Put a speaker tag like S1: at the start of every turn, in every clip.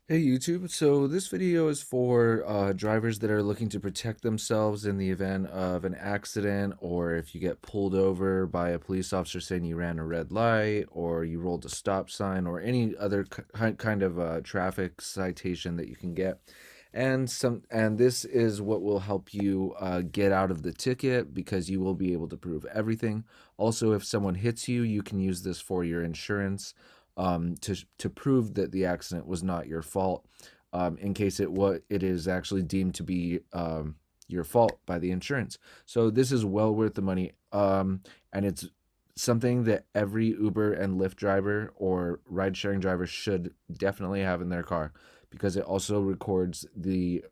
S1: Hey YouTube, so this video is for drivers that are looking to protect themselves in the event of an accident, or if you get pulled over by a police officer saying you ran a red light or you rolled a stop sign or any other kind of traffic citation that you can get. And this is what will help you get out of the ticket, because you will be able to prove everything. Also, if someone hits you, you can use this for your insurance, to prove that the accident was not your fault, in case it is actually deemed to be your fault by the insurance. So this is well worth the money, and it's something that every Uber and Lyft driver or ride sharing driver should definitely have in their car, because it also records the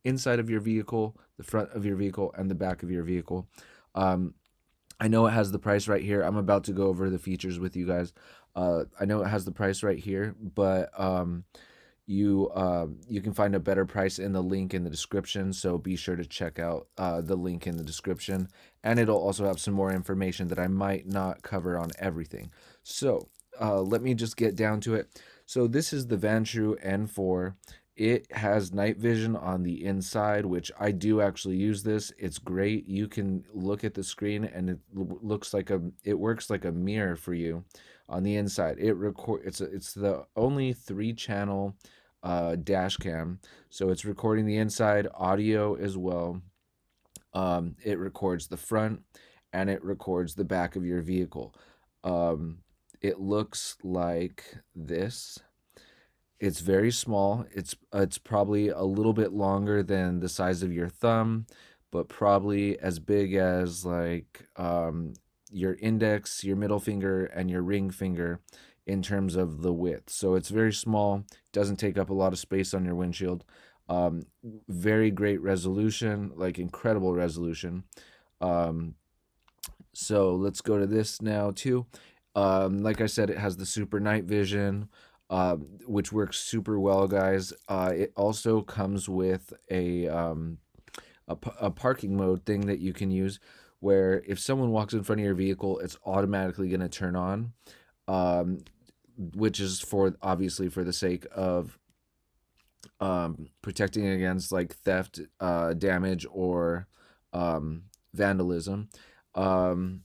S1: inside of your vehicle, the front of your vehicle, and the back of your vehicle. Um, I know it has the price right here. I'm about to go over the features with you guys. I know it has the price right here, but you can find a better price in the link in the description. So be sure to check out the link in the description, and it'll also have some more information that I might not cover on everything. So let me just get down to it. So this is the Vantrue N4. It has night vision on the inside, which I do actually use this. It's great. You can look at the screen and it works like a mirror for you on the inside. It's the only 3-channel dash cam, so it's recording the inside audio as well. It records the front and it records the back of your vehicle. It looks like this. It's very small. It's probably a little bit longer than the size of your thumb, but probably as big as like your index, your middle finger, and your ring finger in terms of the width. So it's very small. Doesn't take up a lot of space on your windshield. Um, Very great resolution, like incredible resolution. Um, so let's go to this now too. Like I said, it has the super night vision, which works super well, guys. It also comes with a parking mode thing that you can use, where if someone walks in front of your vehicle, it's automatically going to turn on, um, which is for obviously for the sake of protecting against like theft, damage, or vandalism. Um,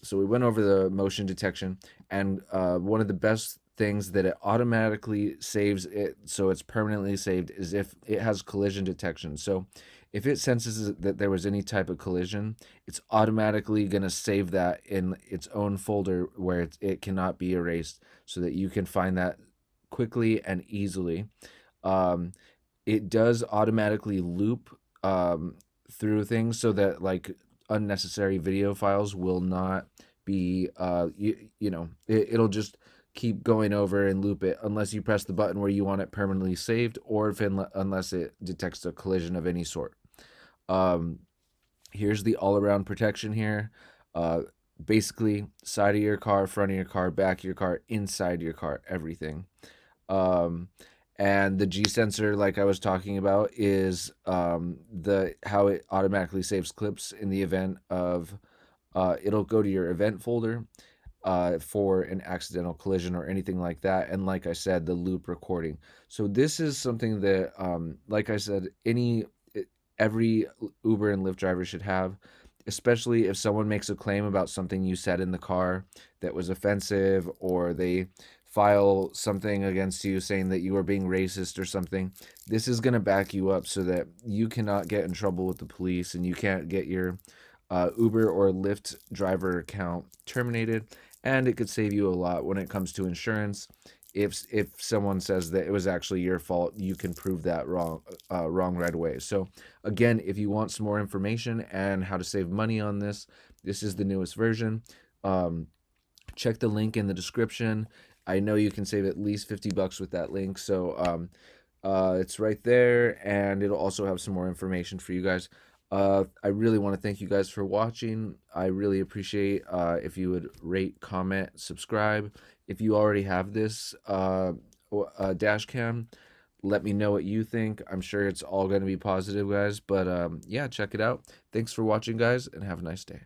S1: so we went over the motion detection, and one of the best things that it automatically saves it, so it's permanently saved, is if it has collision detection. So if it senses that there was any type of collision, it's automatically going to save that in its own folder where it cannot be erased, so that you can find that quickly and easily. um, it does automatically loop through things, so that like unnecessary video files will not be it'll just keep going over and loop it unless you press the button where you want it permanently saved, or unless it detects a collision of any sort. um Here's the all-around protection here. uh Basically, side of your car, front of your car, back of your car, inside your car, everything. um and the G sensor, like I was talking about, is the how it automatically saves clips in the event of it'll go to your event folder for an accidental collision or anything like that. And like I said, the loop recording. So this is something that, like I said, every Uber and Lyft driver should have, especially if someone makes a claim about something you said in the car that was offensive, or they file something against you saying that you are being racist or something. This is going to back you up, so that you cannot get in trouble with the police and you can't get your Uber or Lyft driver account terminated. And it could save you a lot when it comes to insurance. If someone says that it was actually your fault, you can prove that wrong right away. So again, if you want some more information and how to save money on this, this is the newest version. Um, Check the link in the description. I know you can save at least $50 with that link. So it's right there, and it'll also have some more information for you guys. I really want to thank you guys for watching. I really appreciate if you would rate, comment, subscribe. If you already have this dash cam, let me know what you think. I'm sure it's all going to be positive, guys. But yeah, check it out. Thanks for watching, guys, and have a nice day.